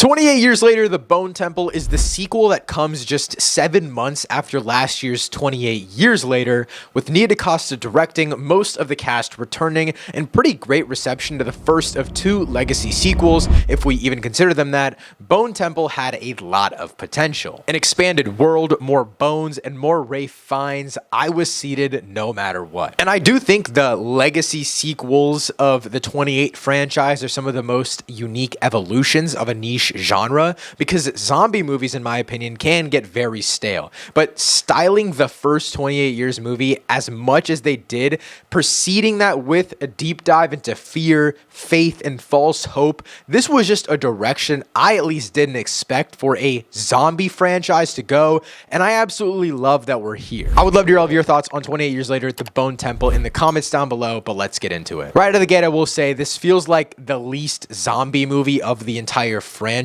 28 years later, The Bone Temple is the sequel that comes just 7 months after last year's 28 Years Later, with Nia DaCosta directing, most of the cast returning, and pretty great reception to the first of 2 legacy sequels, if we even consider them that. Bone Temple had a lot of potential. An expanded world, more bones, and more Ralph Fiennes. I was seated no matter what. And I do think the legacy sequels of the 28 franchise are some of the most unique evolutions of a niche genre, because zombie movies, in my opinion, can get very stale. But styling the first 28 Years movie as much as they did, preceding that with a deep dive into fear, faith, and false hope, this was just a direction I at least didn't expect for a zombie franchise to go, and I absolutely love that we're here. I would love to hear all of your thoughts on 28 Years Later at The Bone Temple in the comments down below, but let's get into it. Right out of the gate, I will say this feels like the least zombie movie of the entire franchise,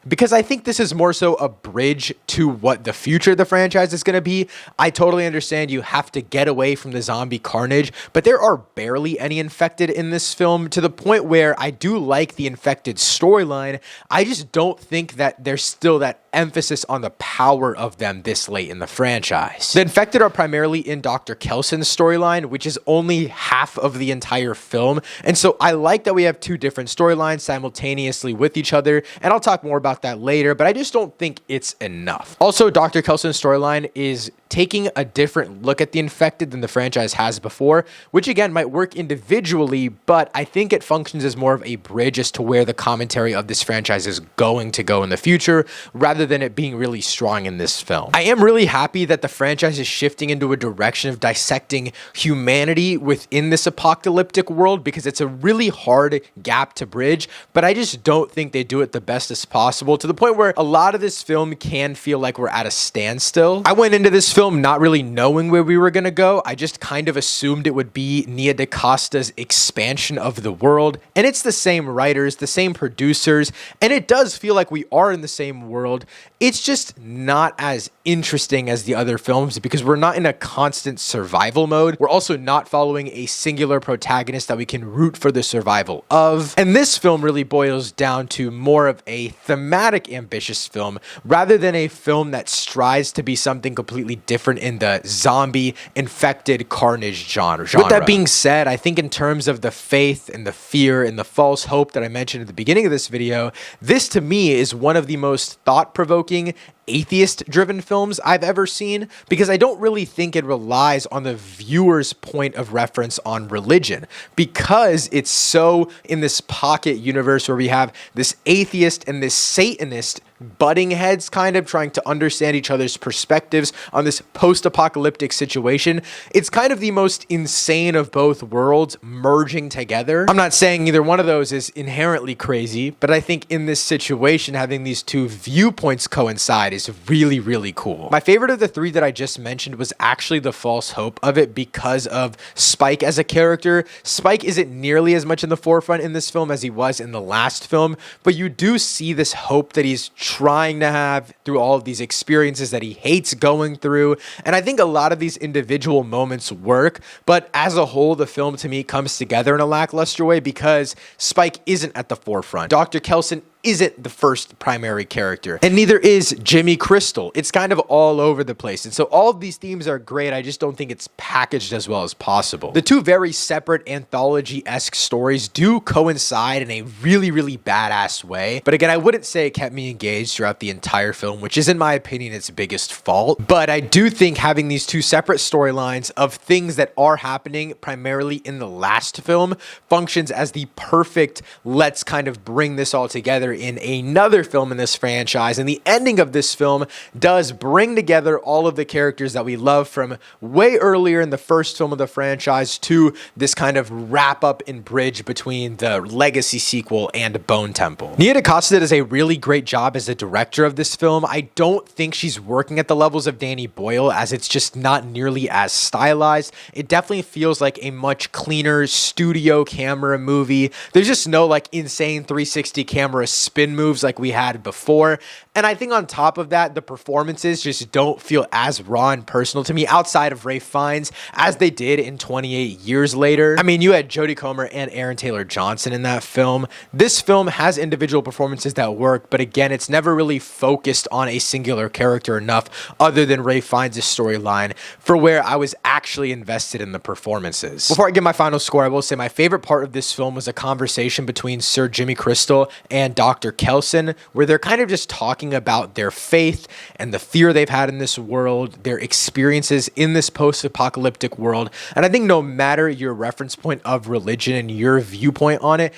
because I think this is more so a bridge to what the future of the franchise is going to be. I totally understand you have to get away from the zombie carnage, but there are barely any infected in this film, to the point where I do like the infected storyline. I just don't think that there's still that emphasis on the power of them this late in the franchise. The infected are primarily in Dr. Kelson's storyline, which is only half of the entire film, and so I like that we have 2 different storylines simultaneously with each other, and I'll talk more about that later, but I just don't think it's enough. Also, Dr. Kelson's storyline is taking a different look at the infected than the franchise has before, which again might work individually, but I think it functions as more of a bridge as to where the commentary of this franchise is going to go in the future, rather than it being really strong in this film. I am really happy that the franchise is shifting into a direction of dissecting humanity within this apocalyptic world, because it's a really hard gap to bridge, but I just don't think they do it the best as possible, to the point where a lot of this film can feel like we're at a standstill. I went into this film not really knowing where we were going to go. I just kind of assumed it would be Nia DaCosta's expansion of the world, and it's the same writers, the same producers, and it does feel like we are in the same world. It's just not as interesting as the other films, because we're not in a constant survival mode. We're also not following a singular protagonist that we can root for the survival of, and this film really boils down to more of a thematic ambitious film, rather than a film that strives to be something completely different in the zombie infected carnage genre. With that being said, I think in terms of the faith and the fear and the false hope that I mentioned at the beginning of this video, this to me is one of the most thought-provoking atheist-driven films I've ever seen, because I don't really think it relies on the viewer's point of reference on religion, because it's so in this pocket universe where we have this atheist and this Satanist butting heads, kind of trying to understand each other's perspectives on this post-apocalyptic situation. It's kind of the most insane of both worlds merging together. I'm not saying either one of those is inherently crazy, but I think in this situation, having these 2 viewpoints coincide is really, really cool. My favorite of the 3 that I just mentioned was actually the false hope of it, because of Spike as a character. Spike isn't nearly as much in the forefront in this film as he was in the last film, but you do see this hope that he's trying to have through all of these experiences that he hates going through, and I think a lot of these individual moments work, but as a whole, the film to me comes together in a lackluster way, because Spike isn't at the forefront. Dr. Kelson isn't the first primary character, and neither is Jimmy Crystal. It's kind of all over the place, and so all of these themes are great. I just don't think it's packaged as well as possible. The 2 very separate anthology-esque stories do coincide in a really, really badass way, but again, I wouldn't say it kept me engaged throughout the entire film, which is, in my opinion, its biggest fault. But I do think having these 2 separate storylines of things that are happening primarily in the last film functions as the perfect, let's kind of bring this all together in another film in this franchise, and the ending of this film does bring together all of the characters that we love from way earlier in the first film of the franchise to this kind of wrap up and bridge between the legacy sequel and Bone Temple. Nia DaCosta does a really great job as the director of this film. I don't think she's working at the levels of Danny Boyle, as it's just not nearly as stylized. It definitely feels like a much cleaner studio camera movie. There's just no like insane 360 camera spin moves like we had before. And I think on top of that, the performances just don't feel as raw and personal to me outside of Ralph Fiennes as they did in 28 Years Later. I mean, you had Jodie Comer and Aaron Taylor Johnson in that film. This film has individual performances that work, but again, it's never really focused on a singular character enough other than Ralph Fiennes' storyline for where I was actually invested in the performances. Before I give my final score, I will say my favorite part of this film was a conversation between Sir Jimmy Crystal and Dr. Kelson, where they're kind of just talking about their faith and the fear they've had in this world, their experiences in this post-apocalyptic world. And I think no matter your reference point of religion and your viewpoint on it,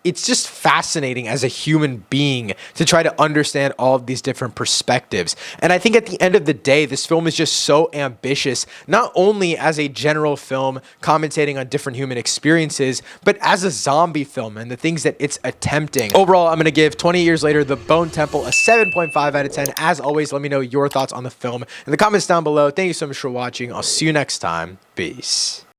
it's just fascinating as a human being to try to understand all of these different perspectives. And I think at the end of the day, this film is just so ambitious, not only as a general film commentating on different human experiences, but as a zombie film and the things that it's attempting. Overall, I'm going to give 20 Years Later, The Bone Temple, a 7.5 out of 10. As always, let me know your thoughts on the film in the comments down below. Thank you so much for watching. I'll see you next time. Peace.